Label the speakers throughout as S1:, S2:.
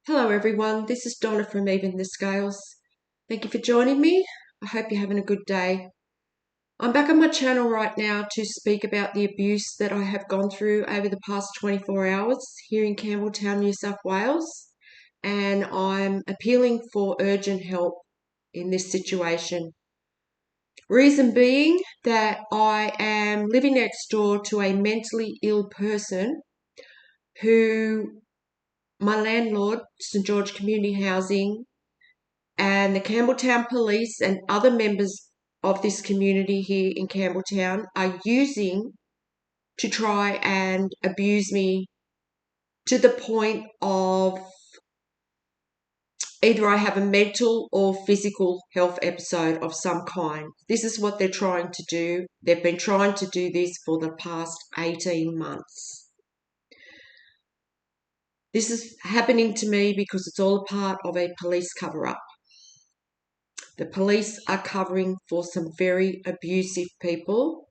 S1: Hello everyone, this is Donna from Even the Scales. Thank you for joining me. I hope you're having a good day. I'm back on my channel right now to speak about the abuse that I have gone through over the past 24 hours here in Campbelltown, New South Wales, and I'm appealing for urgent help in this situation. Reason being that I am living next door to a mentally ill person who my landlord, St George Community Housing, and the Campbelltown Police and other members of this community here in Campbelltown are using to try and abuse me to the point of either I have a mental or physical health episode of some kind. This is what they're trying to do. They've been trying to do this for the past 18 months. This is happening to me because it's all a part of a police cover-up. The police are covering for some very abusive people.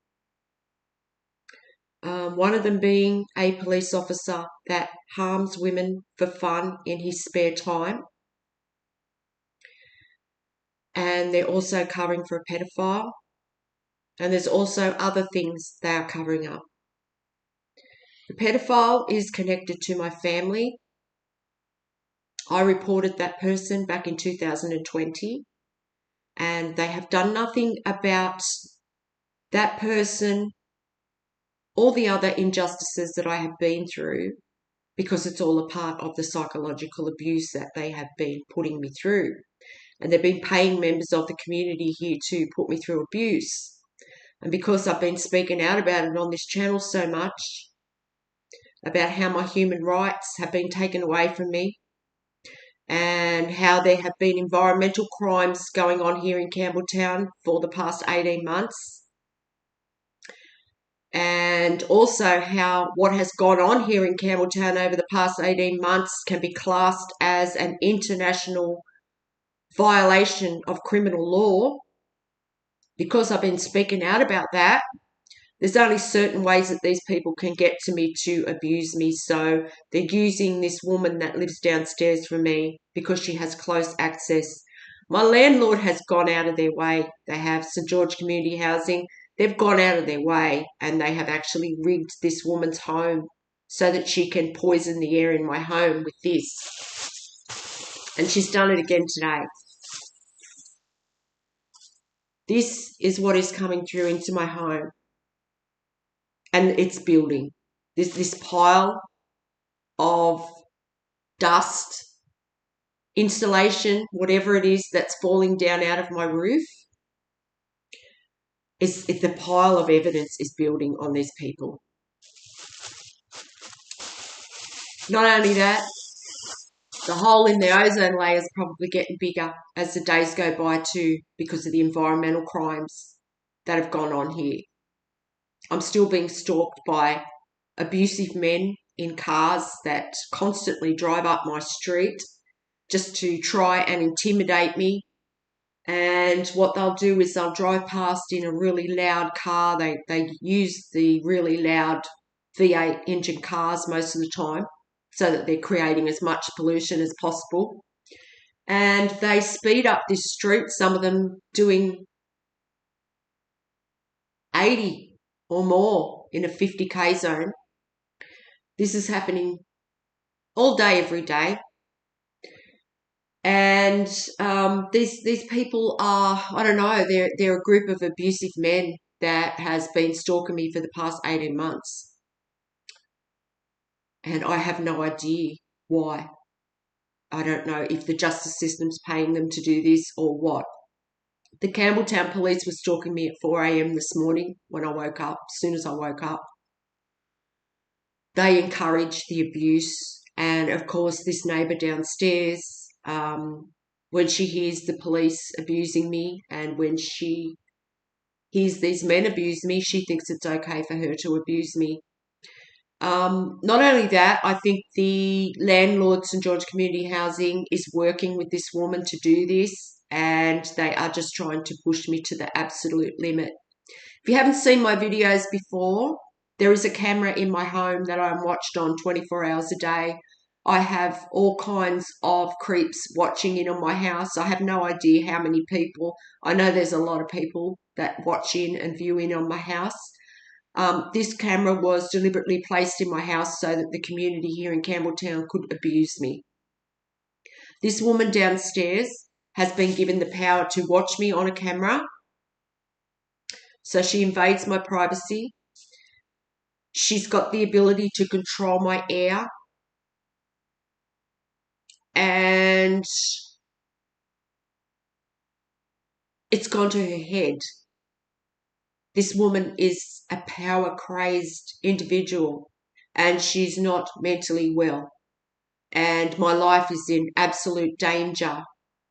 S1: One of them being a police officer that harms women for fun in his spare time. And they're also covering for a pedophile. And there's also other things they are covering up. The pedophile is connected to my family. I reported that person back in 2020, and they have done nothing about that person or the other injustices that I have been through, because it's all a part of the psychological abuse that they have been putting me through. And they've been paying members of the community here to put me through abuse. And because I've been speaking out about it on this channel so much, about how my human rights have been taken away from me, and how there have been environmental crimes going on here in Campbelltown for the past 18 months, and also how what has gone on here in Campbelltown over the past 18 months can be classed as an international violation of criminal law. Because I've been speaking out about that, there's only certain ways that these people can get to me to abuse me. So they're using this woman that lives downstairs from me because she has close access. My landlord has gone out of their way. They have St George Community Housing. They've gone out of their way and they have actually rigged this woman's home so that she can poison the air in my home with this. And she's done it again today. This is what is coming through into my home. And it's building. There's this pile of dust, insulation, whatever it is that's falling down out of my roof. It's the pile of evidence is building on these people. Not only that, the hole in the ozone layer is probably getting bigger as the days go by too, because of the environmental crimes that have gone on here. I'm still being stalked by abusive men in cars that constantly drive up my street just to try and intimidate me. And what they'll do is they'll drive past in a really loud car. They use the really loud V8 engine cars most of the time so that they're creating as much pollution as possible. And they speed up this street, some of them doing 80 or more in a 50k zone. This is happening all day, every day. And these people are, I don't know, they're a group of abusive men that has been stalking me for the past 18 months. And I have no idea why. I don't know if the justice system's paying them to do this or what. The Campbelltown Police were stalking me at 4 a.m. this morning when I woke up, as soon as I woke up. They encouraged the abuse. And, of course, this neighbour downstairs, when she hears the police abusing me and when she hears these men abuse me, she thinks it's okay for her to abuse me. Not only that, I think the landlord, St George Community Housing, is working with this woman to do this, and they are just trying to push me to the absolute limit. If you haven't seen my videos before, there is a camera in my home that I'm watched on 24 hours a day. I have all kinds of creeps watching in on my house. I have no idea how many people. I know there's a lot of people that watch in and view in on my house. This camera was deliberately placed in my house so that the community here in Campbelltown could abuse me. This woman downstairs has been given the power to watch me on a camera. So she invades my privacy. She's got the ability to control my air. And it's gone to her head. This woman is a power-crazed individual and she's not mentally well. And my life is in absolute danger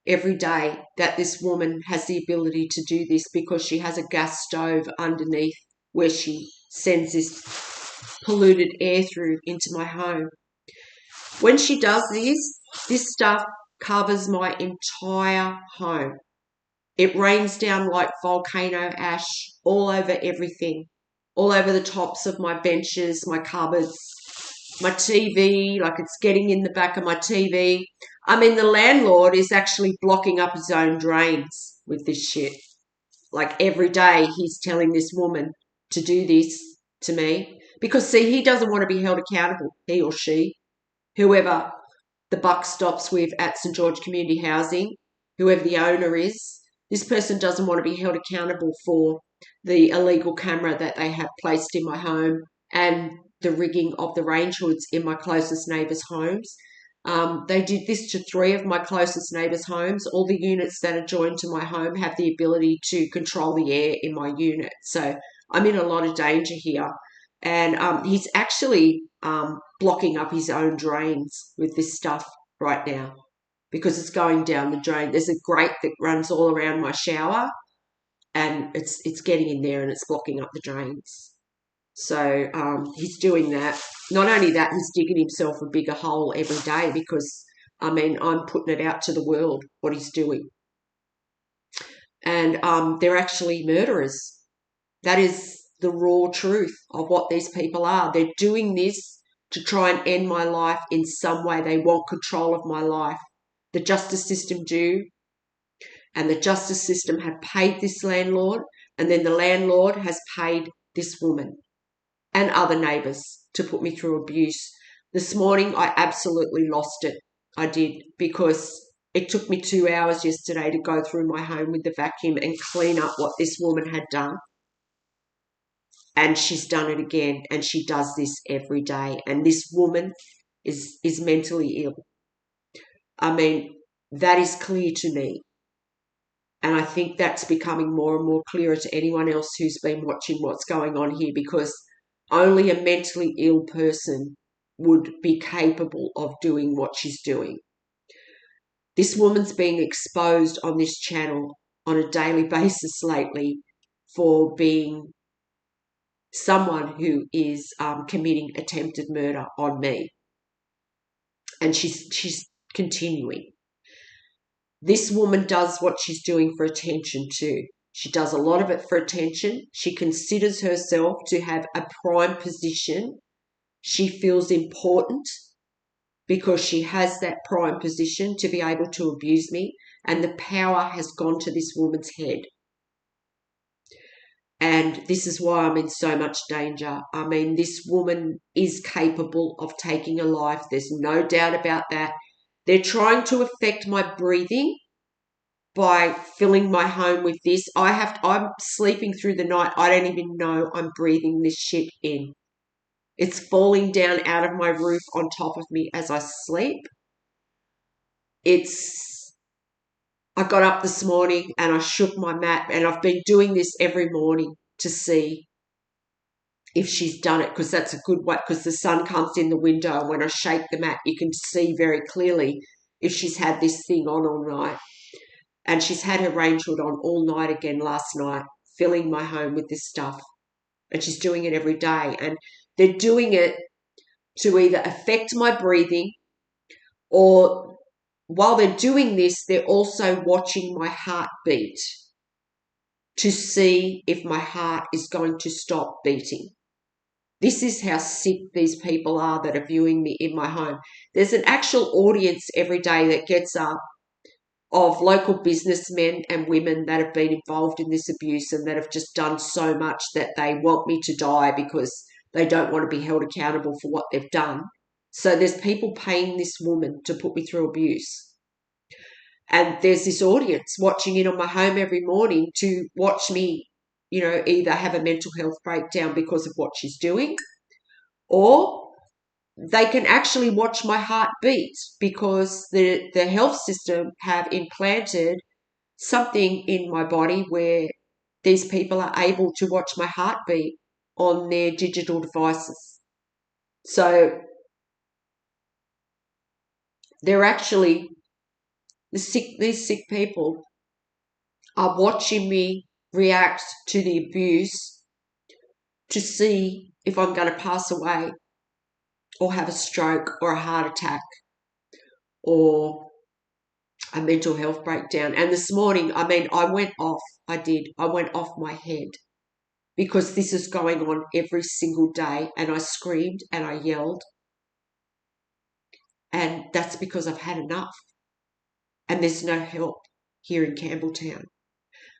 S1: every day that this woman has the ability to do this because she has a gas stove underneath where she sends this polluted air through into my home. When she does this stuff covers my entire home. It rains down like volcano ash all over everything, all over the tops of my benches, my cupboards, my TV, like it's getting in the back of my TV. I mean, the landlord is actually blocking up his own drains with this shit. Like every day he's telling this woman to do this to me because, see, he doesn't want to be held accountable, he or she, whoever the buck stops with at St. George Community Housing, whoever the owner is. This person doesn't want to be held accountable for the illegal camera that they have placed in my home and the rigging of the range hoods in my closest neighbours' homes. They did this to 3 of my closest neighbours' homes. All the units that are joined to my home have the ability to control the air in my unit. So I'm in a lot of danger here. And he's actually blocking up his own drains with this stuff right now because it's going down the drain. There's a grate that runs all around my shower and it's getting in there and it's blocking up the drains. So he's doing that. Not only that, he's digging himself a bigger hole every day because, I mean, I'm putting it out to the world what he's doing. And they're actually murderers. That is the raw truth of what these people are. They're doing this to try and end my life in some way. They want control of my life. The justice system do. And the justice system have paid this landlord, and then the landlord has paid this woman and other neighbours to put me through abuse. This morning, I absolutely lost it. I did, because it took me 2 hours yesterday to go through my home with the vacuum and clean up what this woman had done. And she's done it again, and she does this every day. And this woman is mentally ill. I mean, that is clear to me. And I think that's becoming more and more clearer to anyone else who's been watching what's going on here, because only a mentally ill person would be capable of doing what she's doing. This woman's being exposed on this channel on a daily basis lately for being someone who is committing attempted murder on me. And she's continuing. This woman does what she's doing for attention too. She does a lot of it for attention. She considers herself to have a prime position. She feels important because she has that prime position to be able to abuse me, and the power has gone to this woman's head. And this is why I'm in so much danger. I mean, this woman is capable of taking a life. There's no doubt about that. They're trying to affect my breathing by filling my home with this. I'm sleeping through the night. I don't even know I'm breathing this shit in. It's falling down out of my roof on top of me as I sleep. I got up this morning and I shook my mat, and I've been doing this every morning to see if she's done it, because that's a good way, because the sun comes in the window, and when I shake the mat, you can see very clearly if she's had this thing on all night. And she's had her range hood on all night again last night, filling my home with this stuff. And she's doing it every day. And they're doing it to either affect my breathing, or while they're doing this, they're also watching my heartbeat to see if my heart is going to stop beating. This is how sick these people are that are viewing me in my home. There's an actual audience every day that gets up of local businessmen and women that have been involved in this abuse and that have just done so much that they want me to die because they don't want to be held accountable for what they've done. So there's people paying this woman to put me through abuse. And there's this audience watching in on my home every morning to watch me, either have a mental health breakdown because of what she's doing, or they can actually watch my heart beat because the health system have implanted something in my body where these people are able to watch my heartbeat on their digital devices. So they're actually, these sick people are watching me react to the abuse to see if I'm going to pass away or have a stroke or a heart attack or a mental health breakdown. And this morning, I went off. I went off my head because this is going on every single day. And I screamed and I yelled. And that's because I've had enough. And there's no help here in Campbelltown.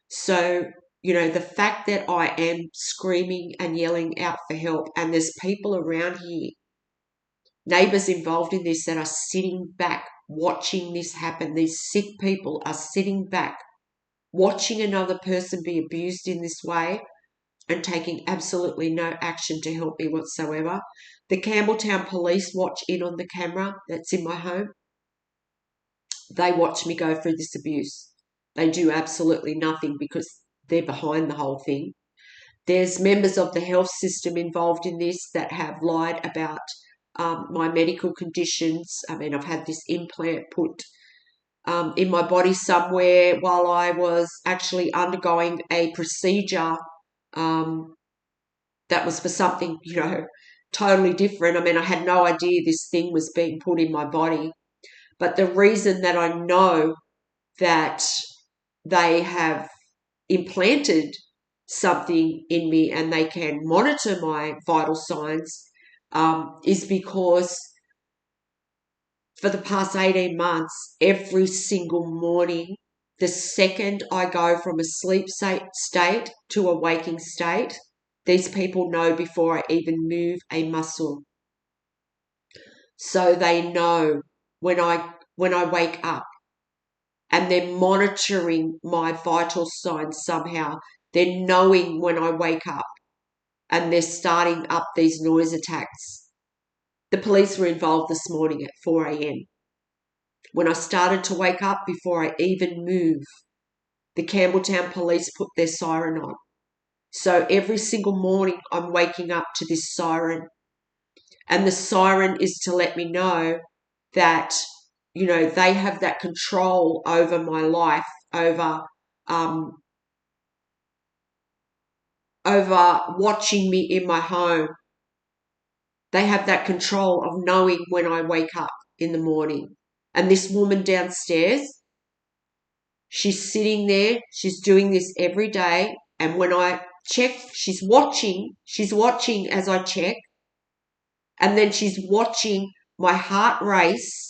S1: So, the fact that I am screaming and yelling out for help, and there's people around here, neighbours involved in this, that are sitting back watching this happen. These sick people are sitting back watching another person be abused in this way and taking absolutely no action to help me whatsoever. The Campbelltown police watch in on the camera that's in my home. They watch me go through this abuse. They do absolutely nothing because they're behind the whole thing. There's members of the health system involved in this that have lied about my medical conditions. I've had this implant put in my body somewhere while I was actually undergoing a procedure that was for something, totally different. I had no idea this thing was being put in my body. But the reason that I know that they have implanted something in me and they can monitor my vital signs is because for the past 18 months, every single morning, the second I go from a sleep state to a waking state, these people know before I even move a muscle. So they know when I wake up, and they're monitoring my vital signs somehow. They're knowing when I wake up and they're starting up these noise attacks. The police were involved this morning at 4 a.m. When I started to wake up, before I even move, the Campbelltown police put their siren on. So every single morning I'm waking up to this siren. And the siren is to let me know that, they have that control over my life, over watching me in my home. They have that control of knowing when I wake up in the morning. And this woman downstairs, she's sitting there, she's doing this every day. And when I check, she's watching as I check. And then she's watching my heart race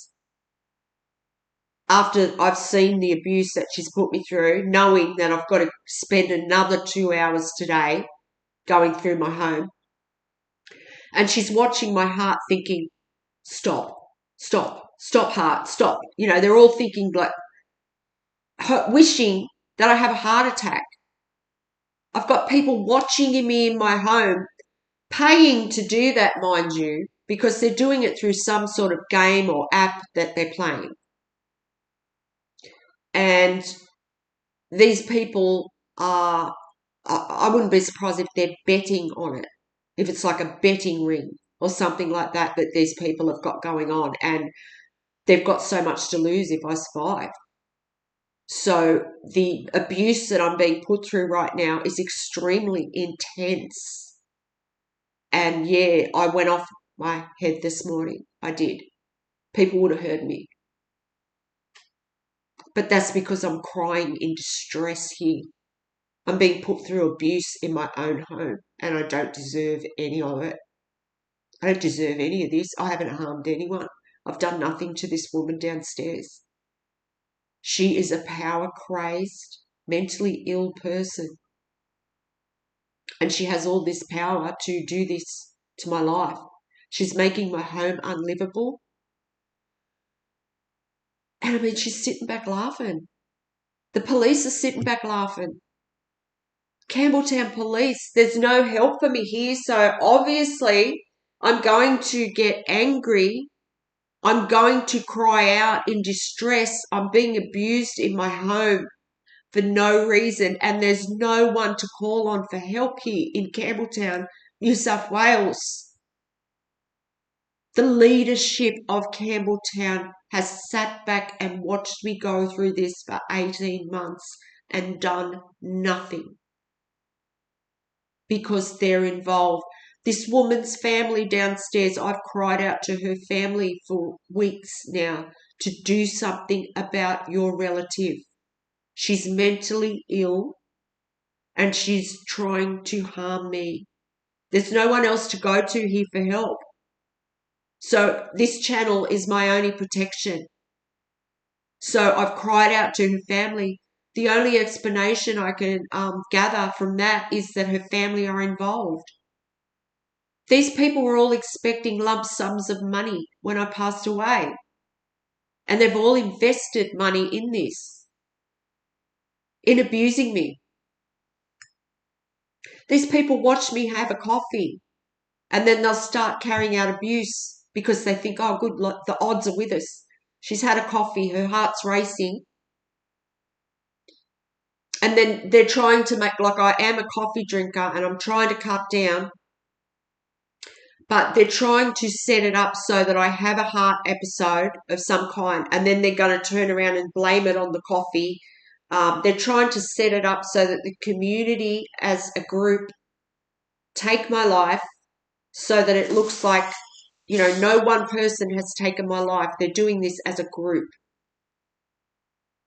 S1: after I've seen the abuse that she's put me through, knowing that I've got to spend another 2 hours today going through my home. And she's watching my heart thinking, stop, heart, stop. They're all thinking, like, wishing that I have a heart attack. I've got people watching me in my home, paying to do that, mind you, because they're doing it through some sort of game or app that they're playing. And these people are, I wouldn't be surprised if they're betting on it, if it's like a betting ring or something like that these people have got going on, and they've got so much to lose if I survive. So the abuse that I'm being put through right now is extremely intense. And yeah, I went off my head this morning. I did. People would have heard me. But that's because I'm crying in distress here. I'm being put through abuse in my own home, and I don't deserve any of it. I don't deserve any of this. I haven't harmed anyone. I've done nothing to this woman downstairs. She is a power-crazed, mentally ill person. And she has all this power to do this to my life. She's making my home unlivable. And I mean, she's sitting back laughing. The police are sitting back laughing. Campbelltown Police, there's no help for me here. So obviously I'm going to get angry. I'm going to cry out in distress. I'm being abused in my home for no reason. And there's no one to call on for help here in Campbelltown, New South Wales. The leadership of Campbelltown has sat back and watched me go through this for 18 months and done nothing because they're involved. This woman's family downstairs, I've cried out to her family for weeks now to do something about your relative. She's mentally ill and she's trying to harm me. There's no one else to go to here for help. So this channel is my only protection. So I've cried out to her family. The only explanation I can gather from that is that her family are involved. These people were all expecting lump sums of money when I passed away. And they've all invested money in this, in abusing me. These people watch me have a coffee and then they'll start carrying out abuse because they think, oh, good, the odds are with us. She's had a coffee, her heart's racing. And then they're trying to make, like I am a coffee drinker and I'm trying to cut down, but they're trying to set it up so that I have a heart episode of some kind and then they're going to turn around and blame it on the coffee. They're trying to set it up so that the community as a group take my life so that it looks like, you know, no one person has taken my life. They're doing this as a group.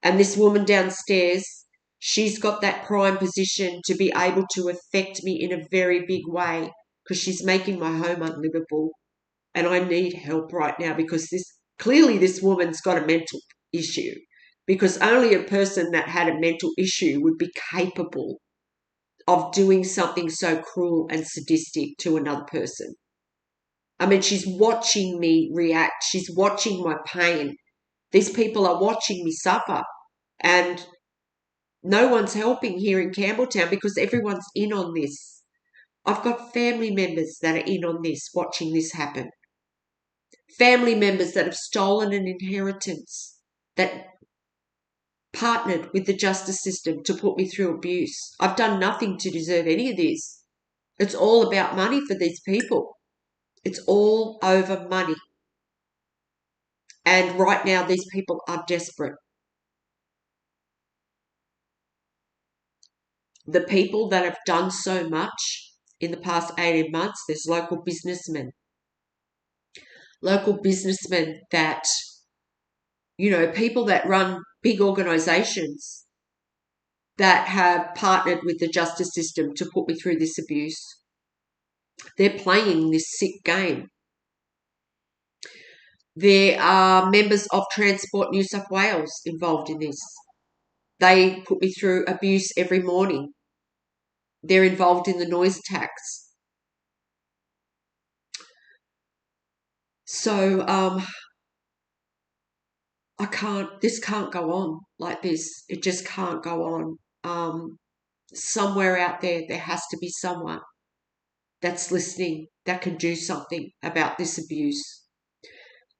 S1: And this woman downstairs, she's got that prime position to be able to affect me in a very big way because she's making my home unlivable. And I need help right now because clearly this woman's got a mental issue, because only a person that had a mental issue would be capable of doing something so cruel and sadistic to another person. I mean, she's watching me react. She's watching my pain. These people are watching me suffer. And no one's helping here in Campbelltown because everyone's in on this. I've got family members that are in on this, watching this happen. Family members that have stolen an inheritance, that partnered with the justice system to put me through abuse. I've done nothing to deserve any of this. It's all about money for these people. It's all over money. And right now, these people are desperate. The people that have done so much in the past 18 months, there's local businessmen that, you know, people that run big organisations that have partnered with the justice system to put me through this abuse. They're playing this sick game. There are members of Transport New South Wales involved in this. They put me through abuse every morning. They're involved in the noise tax. So this can't go on like this. It just can't go on. Somewhere out there has to be someone that's listening that can do something about this abuse,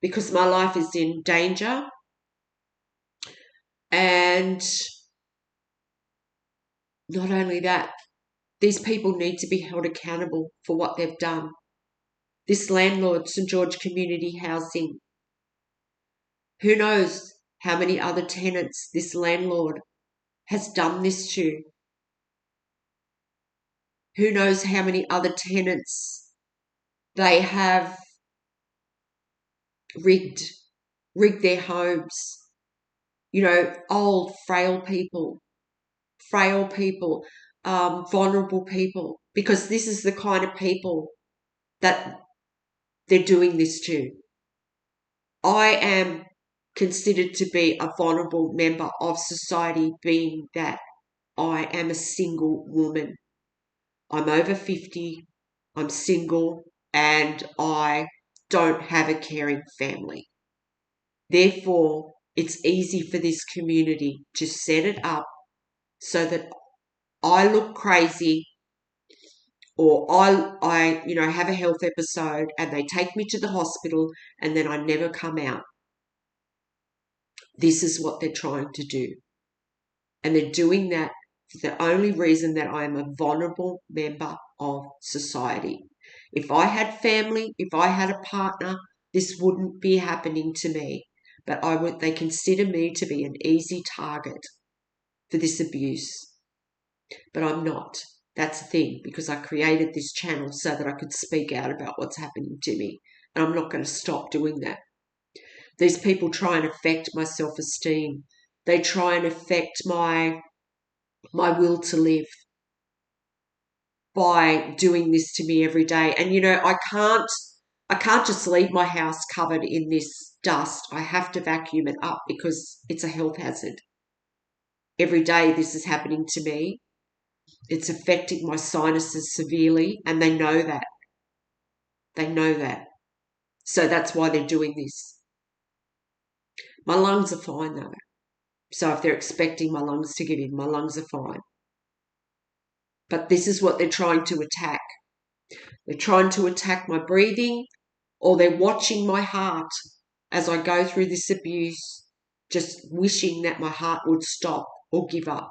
S1: because my life is in danger. And not only that, these people need to be held accountable for what they've done. This landlord, St. George Community Housing, who knows how many other tenants this landlord has done this to? Who knows how many other tenants they have rigged their homes? You know, old, frail people, vulnerable people, because this is the kind of people that they're doing this too. I am considered to be a vulnerable member of society, being that I am a single woman. I'm over 50, I'm single, and I don't have a caring family. Therefore, it's easy for this community to set it up so that I look crazy, or I have a health episode and they take me to the hospital and then I never come out. This is what they're trying to do. And they're doing that for the only reason that I'm a vulnerable member of society. If I had family, if I had a partner, this wouldn't be happening to me. But they consider me to be an easy target for this abuse. But I'm not. That's the thing, because I created this channel so that I could speak out about what's happening to me. And I'm not going to stop doing that. These people try and affect my self-esteem. They try and affect my will to live by doing this to me every day. And I can't just leave my house covered in this dust. I have to vacuum it up because it's a health hazard. Every day this is happening to me. It's affecting my sinuses severely, and they know that. They know that. So that's why they're doing this. My lungs are fine though. So if they're expecting my lungs to give in, my lungs are fine. But this is what they're trying to attack. They're trying to attack my breathing, or they're watching my heart as I go through this abuse, just wishing that my heart would stop or give up.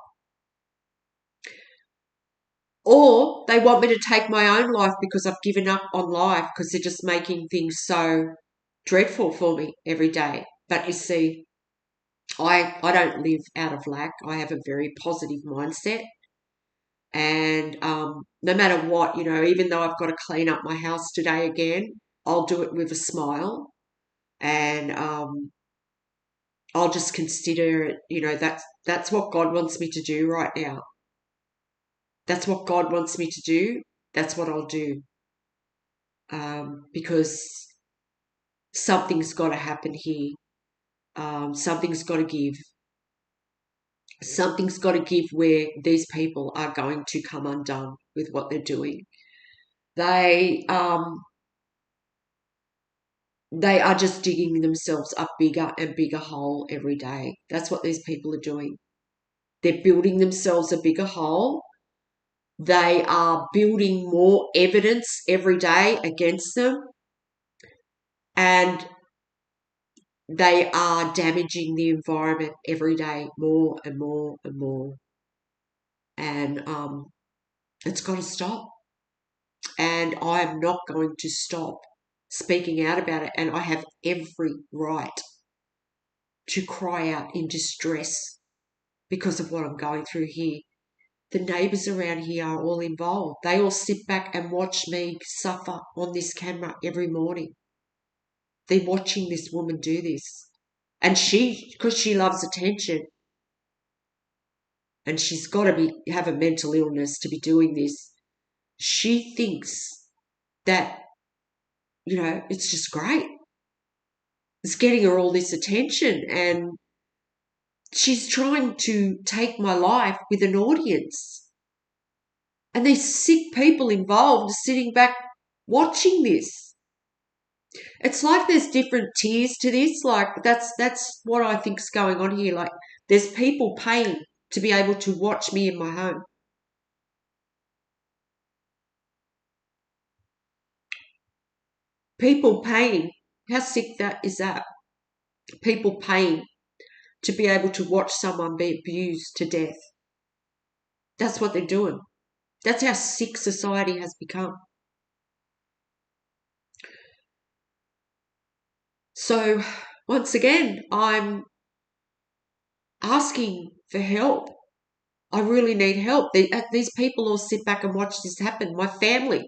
S1: Or they want me to take my own life because I've given up on life, because they're just making things so dreadful for me every day. But you see, I don't live out of lack. I have a very positive mindset. And no matter what, even though I've got to clean up my house today again, I'll do it with a smile. And I'll just consider it, that's what God wants me to do right now. That's what God wants me to do. That's what I'll do. Because something's got to happen here. Something's got to give. Something's got to give where these people are going to come undone with what they're doing. They are just digging themselves a bigger and bigger hole every day. That's what these people are doing. They're building themselves a bigger hole. They are building more evidence every day against them. And they are damaging the environment every day more and more and more. And it's got to stop. And I am not going to stop speaking out about it. And I have every right to cry out in distress because of what I'm going through here. The neighbours around here are all involved. They all sit back and watch me suffer on this camera every morning. They're watching this woman do this. And because she loves attention, and she's got to have a mental illness to be doing this, she thinks that, it's just great. It's getting her all this attention, and she's trying to take my life with an audience. And these sick people involved are sitting back watching this. It's like there's different tiers to this. Like that's what I think's going on here. Like there's people paying to be able to watch me in my home. People paying. How sick is that? People paying to be able to watch someone be abused to death. That's what they're doing. That's how sick society has become. So once again, I'm asking for help. I really need help. These people all sit back and watch this happen. My family,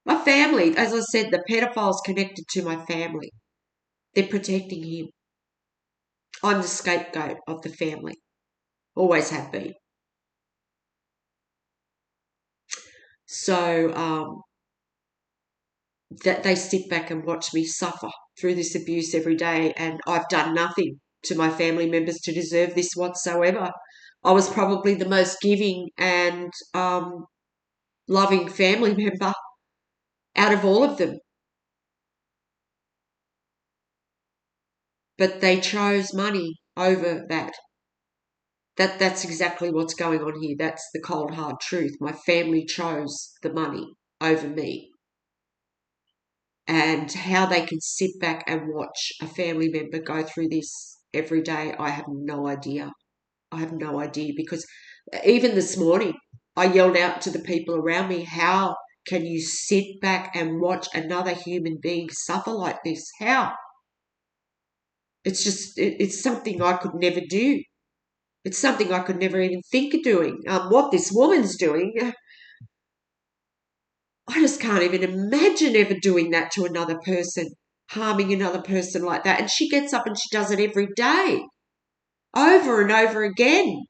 S1: as I said, the pedophile's connected to my family. They're protecting him. I'm the scapegoat of the family. Always have been. So that they sit back and watch me suffer through this abuse every day, and I've done nothing to my family members to deserve this whatsoever. I was probably the most giving and loving family member out of all of them. But they chose money over that. That's exactly what's going on here. That's the cold, hard truth. My family chose the money over me. And how they can sit back and watch a family member go through this every day, I have no idea. I have no idea, because even this morning, I yelled out to the people around me, how can you sit back and watch another human being suffer like this? How? It's just, it's something I could never do. It's something I could never even think of doing. What this woman's doing, I just can't even imagine ever doing that to another person, harming another person like that. And she gets up and she does it every day, over and over again.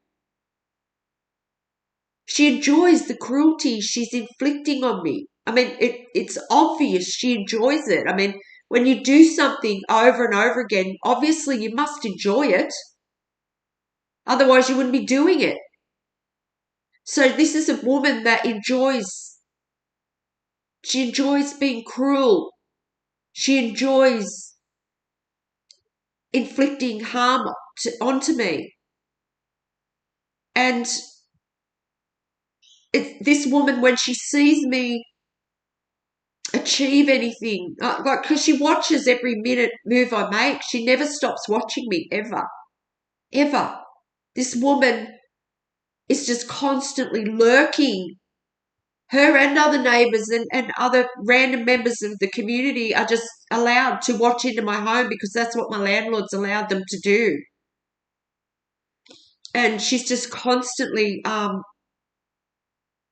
S1: She enjoys the cruelty she's inflicting on me. I mean, it's obvious she enjoys it. I mean, when you do something over and over again, obviously you must enjoy it. Otherwise, you wouldn't be doing it. So this is a woman that she enjoys being cruel. She enjoys inflicting harm onto me. And this woman, when she sees me achieve anything, like, because she watches every minute move I make, she never stops watching me, ever, ever. This woman is just constantly lurking. Her and other neighbours and other random members of the community are just allowed to watch into my home because that's what my landlord's allowed them to do. And she's just constantly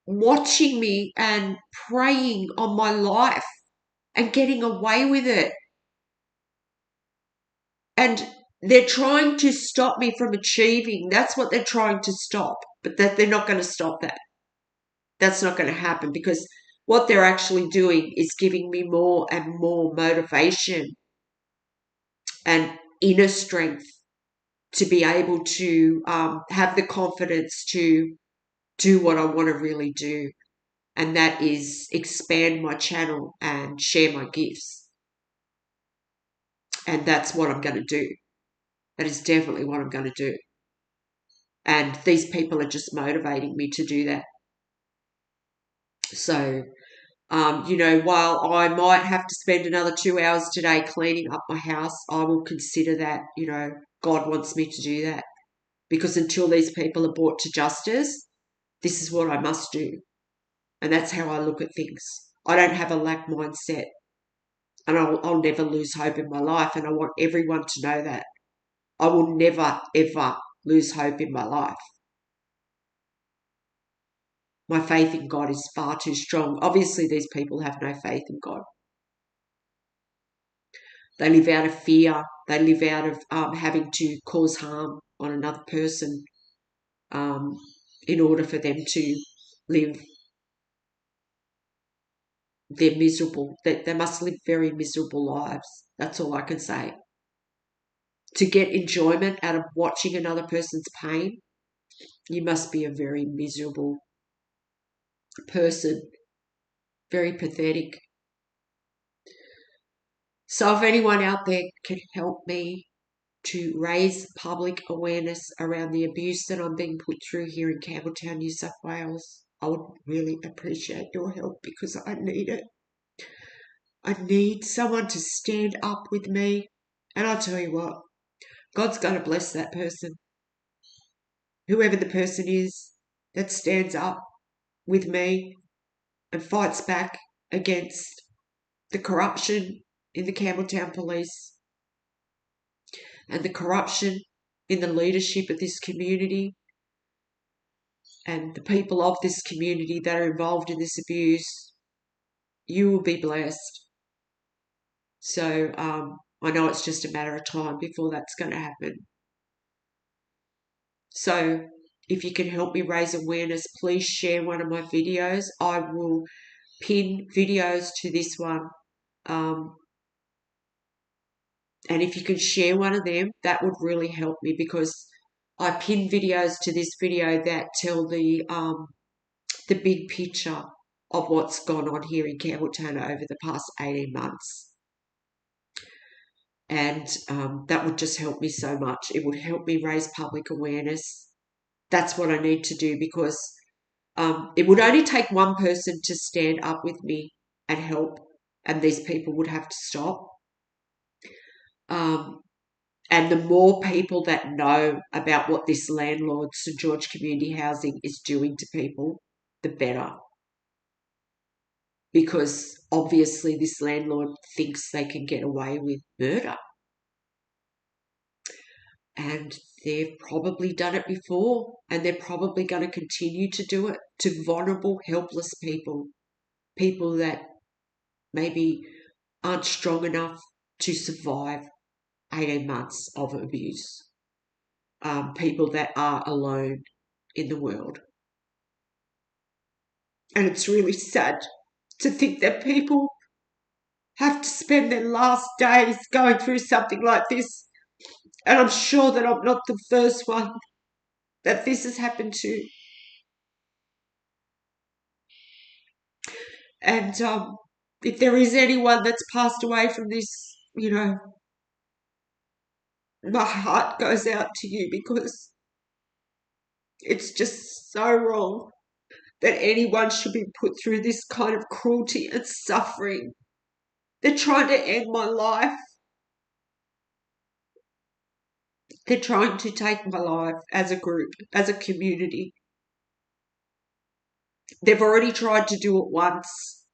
S1: watching me and preying on my life and getting away with it. And they're trying to stop me from achieving. That's what they're trying to stop. But that they're not going to stop that. That's not going to happen, because what they're actually doing is giving me more and more motivation and inner strength to be able to have the confidence to do what I want to really do. And that is expand my channel and share my gifts. And that's what I'm going to do. That is definitely what I'm going to do. And these people are just motivating me to do that. So, while I might have to spend another 2 hours today cleaning up my house, I will consider that, God wants me to do that. Because until these people are brought to justice, this is what I must do. And that's how I look at things. I don't have a lack mindset. And I'll never lose hope in my life. And I want everyone to know that. I will never, ever lose hope in my life. My faith in God is far too strong. Obviously, these people have no faith in God. They live out of fear. They live out of having to cause harm on another person in order for them to live. They're miserable. They must live very miserable lives. That's all I can say. To get enjoyment out of watching another person's pain, you must be a very miserable person. Very pathetic. So if anyone out there can help me to raise public awareness around the abuse that I'm being put through here in Campbelltown, New South Wales, I would really appreciate your help, because I need it. I need someone to stand up with me. And I'll tell you what, God's going to bless that person. Whoever the person is that stands up with me and fights back against the corruption in the Campbelltown Police and the corruption in the leadership of this community and the people of this community that are involved in this abuse, you will be blessed. So I know it's just a matter of time before that's going to happen. So if you can help me raise awareness, please share one of my videos. I will pin videos to this one And if you can share one of them, that would really help me, because I pin videos to this video that tell the big picture of what's gone on here in Campbelltown over the past 18 months. And that would just help me so much. It would help me raise public awareness. That's what I need to do, because it would only take one person to stand up with me and help, and these people would have to stop. And the more people that know about what this landlord, St George Community Housing, is doing to people, the better. Because obviously this landlord thinks they can get away with murder. And they've probably done it before, and they're probably going to continue to do it to vulnerable, helpless people, people that maybe aren't strong enough to survive 18 months of abuse, people that are alone in the world. And it's really sad to think that people have to spend their last days going through something like this. And I'm sure that I'm not the first one that this has happened to. And if there is anyone that's passed away from this, my heart goes out to you, because it's just so wrong that anyone should be put through this kind of cruelty and suffering. They're trying to end my life. They're trying to take my life as a group, as a community. They've already tried to do it once.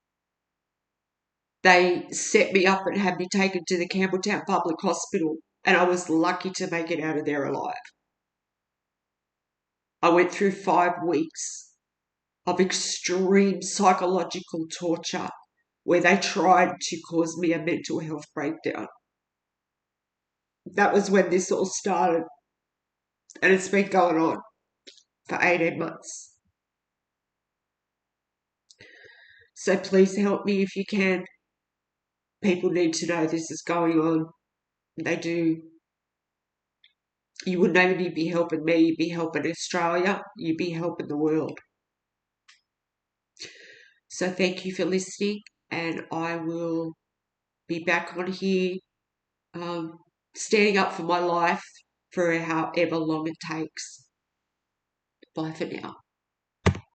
S1: They set me up and had me taken to the Campbelltown Public Hospital, and I was lucky to make it out of there alive. I went through 5 weeks of extreme psychological torture where they tried to cause me a mental health breakdown. That was when this all started, and it's been going on for 18 months. So please help me if you can. People need to know this is going on. They do. You wouldn't only be helping me, you'd be helping Australia, you'd be helping the world. So thank you for listening, and I will be back on here standing up for my life for however long it takes. Bye for now.